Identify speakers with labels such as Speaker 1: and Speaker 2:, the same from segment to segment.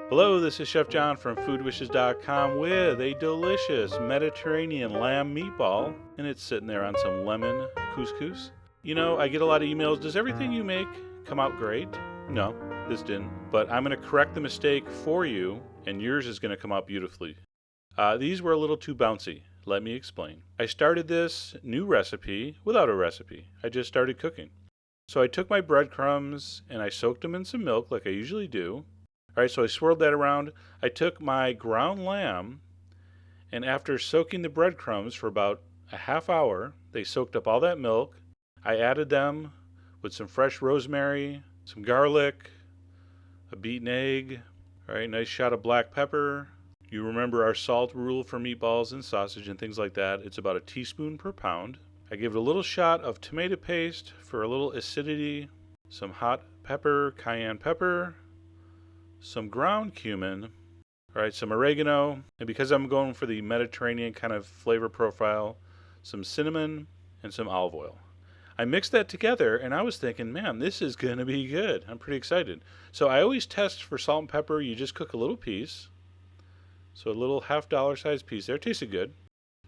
Speaker 1: Hello, this is Chef John from foodwishes.com with a delicious Mediterranean lamb meatball, and it's sitting there on some lemon couscous. You know, I get a lot of emails, does everything you make come out great? No, this didn't, but I'm going to correct the mistake for you, and yours is going to come out beautifully. These were a little too bouncy. Let me explain. I started this new recipe without a recipe. I just started cooking. So I took my breadcrumbs and I soaked them in some milk like I usually do. All right, so I swirled that around. I took my ground lamb, and after soaking the breadcrumbs for about a half hour, they soaked up all that milk. I added them with some fresh rosemary, some garlic, a beaten egg, all right, nice shot of black pepper. You remember our salt rule for meatballs and sausage and things like that. It's about a teaspoon per pound. I gave it a little shot of tomato paste for a little acidity, some hot pepper, cayenne pepper, some ground cumin, all right, some oregano, and because I'm going for the Mediterranean kind of flavor profile, some cinnamon and some olive oil. I mixed that together and I was thinking, man, this is going to be good. I'm pretty excited. So I always test for salt and pepper. You just cook a little piece. So a little $half size piece there. Tasted good.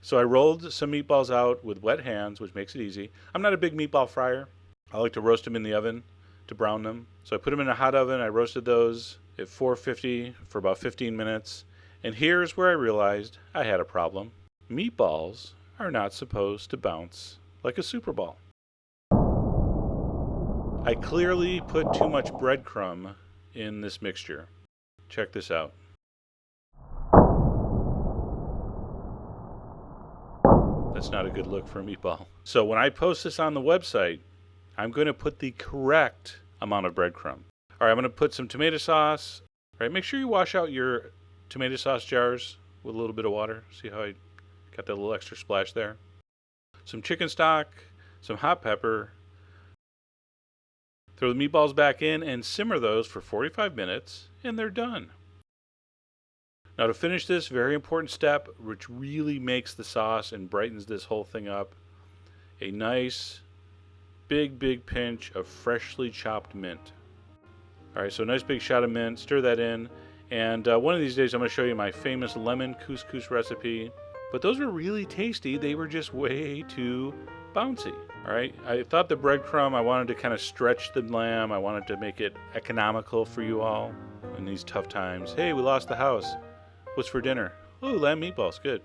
Speaker 1: So I rolled some meatballs out with wet hands, which makes it easy. I'm not a big meatball fryer. I like to roast them in the oven to brown them. So I put them in a hot oven. I roasted those at 450 for about 15 minutes. And here's where I realized I had a problem. Meatballs are not supposed to bounce like a Super Ball. I clearly put too much breadcrumb in this mixture. Check this out. That's not a good look for a meatball. So when I post this on the website, I'm going to put the correct amount of breadcrumb. All right, I'm going to put some tomato sauce. All right, make sure you wash out your tomato sauce jars with a little bit of water. See how I got that little extra splash there? Some chicken stock, some hot pepper. Throw the meatballs back in and simmer those for 45 minutes, and they're done. Now to finish this, very important step, which really makes the sauce and brightens this whole thing up, a nice big pinch of freshly chopped mint. All right, so a nice big shot of mint, stir that in, and one of these days I'm going to show you my famous lemon couscous recipe, but those were really tasty. They were just way too bouncy. All right, I thought the breadcrumb, I wanted to kind of stretch the lamb. I wanted to make it economical for you all in these tough times. Hey, we lost the house. What's for dinner? Oh, lamb meatballs, good.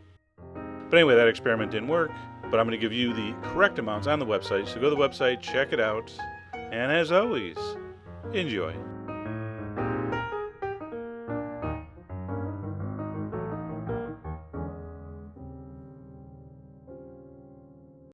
Speaker 1: But anyway, that experiment didn't work, but I'm going to give you the correct amounts on the website. So go to the website, check it out, and as always, enjoy.